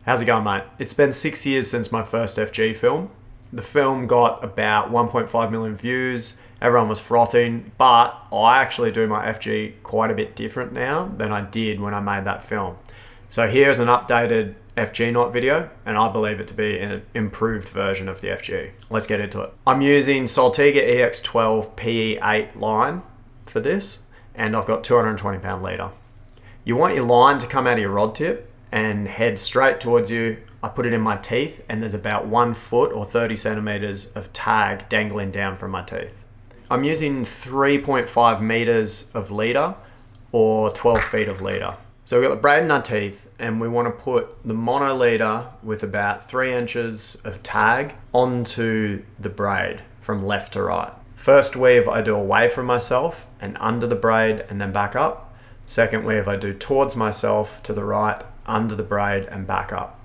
How's it going, mate? It's been 6 years since my first FG film. The film got about 1.5 million views. Everyone was frothing, but I actually do my FG quite a bit different now than I did when I made that film. So here's an updated FG knot video, and I believe it to be an improved version of the FG. Let's get into it. I'm using Saltiga EX12 PE8 line for this, and I've got 220 pound leader. You want your line to come out of your rod tip and head straight towards you. I put it in my teeth, and there's about 1 foot or 30 centimeters of tag dangling down from my teeth. I'm using 3.5 meters of leader or 12 feet of leader. So we've got the braid in our teeth, and we want to put the mono leader with about 3 inches of tag onto the braid from left to right. First weave I do away from myself and under the braid and then back up. Second weave I do towards myself to the right, under the braid and back up.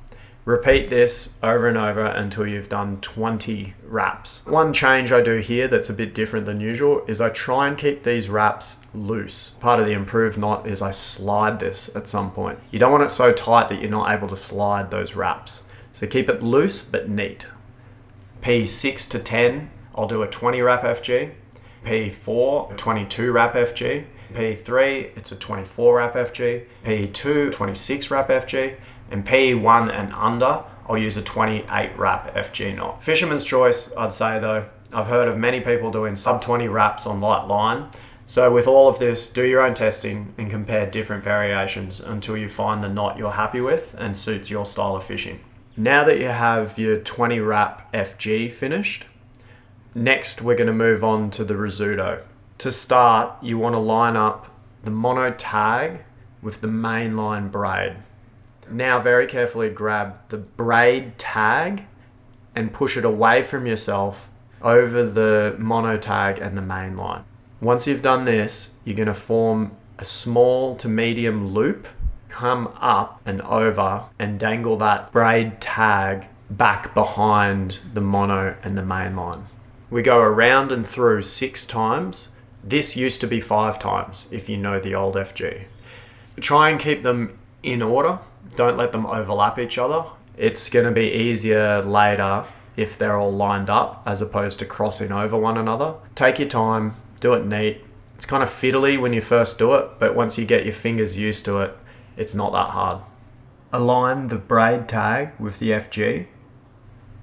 Repeat this over and over until you've done 20 wraps. One change I do here that's a bit different than usual is I try and keep these wraps loose. Part of the improved knot is I slide this at some point. You don't want it so tight that you're not able to slide those wraps. So keep it loose but neat. P6 to 10, I'll do a 20 wrap FG. P4, a 22 wrap FG. P3, it's a 24 wrap FG. P2, 26 wrap FG. And P1 and under, I'll use a 28 wrap FG knot. Fisherman's choice, I'd say though. I've heard of many people doing sub 20 wraps on light line. So with all of this, do your own testing and compare different variations until you find the knot you're happy with and suits your style of fishing. Now that you have your 20 wrap FG finished, next we're going to move on to the Rizzuto. To start, you want to line up the mono tag with the mainline braid. Now very carefully grab the braid tag and push it away from yourself over the mono tag and the main line. Once you've done this, you're going to form a small to medium loop, come up and over and dangle that braid tag back behind the mono and the main line. We go around and through 6 times. This used to be 5 times if you know the old FG. Try and keep them in order. Don't let them overlap each other. It's going to be easier later if they're all lined up as opposed to crossing over one another. Take your time, do it neat. It's kind of fiddly when you first do it, but once you get your fingers used to it, it's not that hard. Align the braid tag with the FG.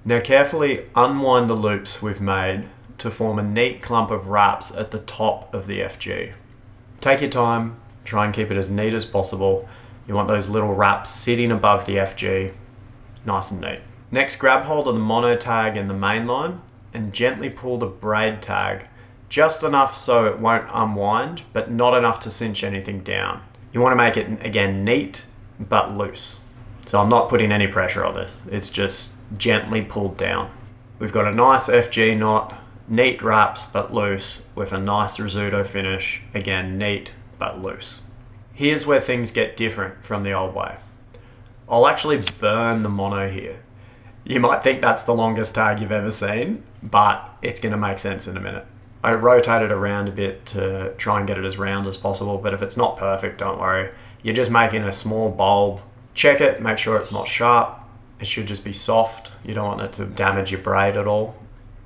Now carefully unwind the loops we've made to form a neat clump of wraps at the top of the FG. Take your time, try and keep it as neat as possible. You want those little wraps sitting above the FG, nice and neat. Next, grab hold of the mono tag in the main line and gently pull the braid tag, just enough so it won't unwind, but not enough to cinch anything down. You want to make it, again, neat, but loose. So I'm not putting any pressure on this. It's just gently pulled down. We've got a nice FG knot, neat wraps, but loose, with a nice Rizzuto finish. Again, neat, but loose. Here's where things get different from the old way. I'll actually burn the mono here. You might think that's the longest tag you've ever seen, but it's going to make sense in a minute. I rotate it around a bit to try and get it as round as possible, but if it's not perfect, don't worry. You're just making a small bulb. Check it, make sure it's not sharp. It should just be soft. You don't want it to damage your braid at all.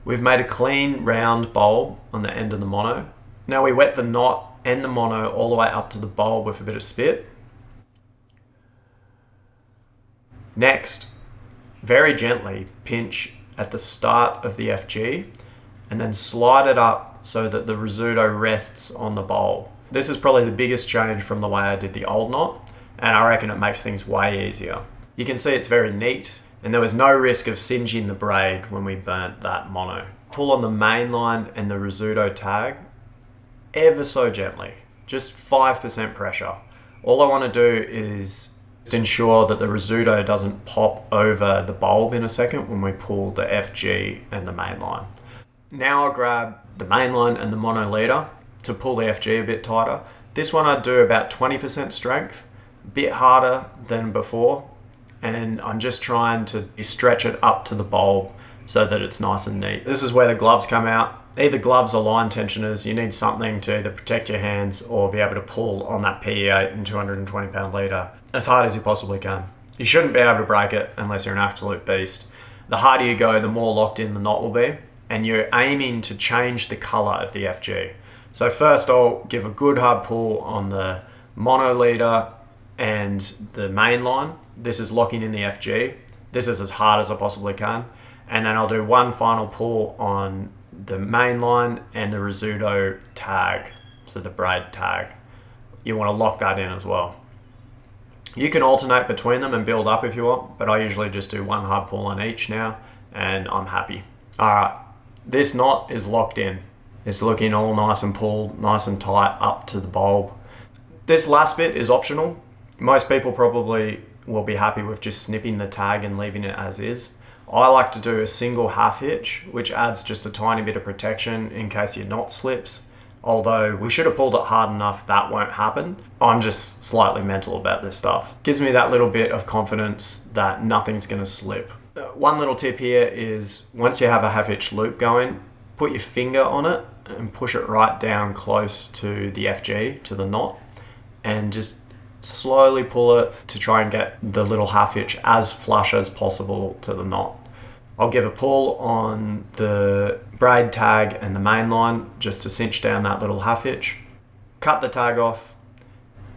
We've made a clean round bulb on the end of the mono. Now we wet the knot and the mono all the way up to the bulb with a bit of spit. Next, very gently pinch at the start of the FG and then slide it up so that the Rizzuto rests on the bulb. This is probably the biggest change from the way I did the old knot, and I reckon it makes things way easier. You can see it's very neat, and there was no risk of singeing the braid when we burnt that mono. Pull on the main line and the Rizzuto tag ever so gently, just 5% pressure. All I want to do is ensure that the Rizzuto doesn't pop over the bulb in a second when we pull the FG and the main line. Now I'll grab the main line and the mono leader to pull the FG a bit tighter. This one I'd do about 20% strength, a bit harder than before, and I'm just trying to stretch it up to the bulb so that it's nice and neat. This is where the gloves come out. Either gloves or line tensioners. You need something to either protect your hands or be able to pull on that PE8 and 220 pound leader as hard as you possibly can. You shouldn't be able to break it unless you're an absolute beast. The harder you go, the more locked in the knot will be, and you're aiming to change the color of the FG. So first I'll give a good hard pull on the mono leader and the main line. This is locking in the FG. This is as hard as I possibly can. And then I'll do one final pull on the main line and the Rizzuto tag, so the braid tag. You want to lock that in as well. You can alternate between them and build up if you want, but I usually just do one hard pull on each now, and I'm happy. All right, this knot is locked in. It's looking all nice and pulled, nice and tight up to the bulb. This last bit is optional. Most people probably will be happy with just snipping the tag and leaving it as is. I like to do a single half hitch, which adds just a tiny bit of protection in case your knot slips. Although we should have pulled it hard enough, that won't happen. I'm just slightly mental about this stuff. Gives me that little bit of confidence that nothing's gonna slip. One little tip here is once you have a half hitch loop going, put your finger on it and push it right down close to the FG, to the knot, and just slowly pull it to try and get the little half hitch as flush as possible to the knot. I'll give a pull on the braid tag and the main line just to cinch down that little half hitch. Cut the tag off.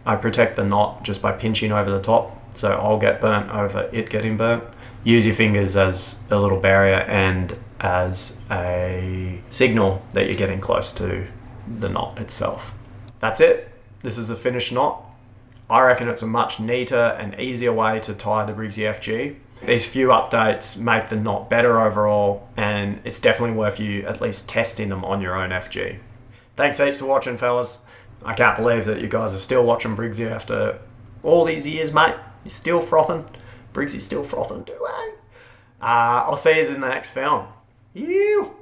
I protect the knot just by pinching over the top, so I'll get burnt over it getting burnt. Use your fingers as a little barrier and as a signal that you're getting close to the knot itself. That's it. This is the finished knot. I reckon it's a much neater and easier way to tie the Briggsy FG. These few updates make the knot better overall, and it's definitely worth you at least testing them on your own FG. Thanks heaps for watching, fellas. I can't believe that you guys are still watching Briggsy after all these years, mate. You're still frothing. Briggsy's still frothing too, eh? I'll see you in the next film. You.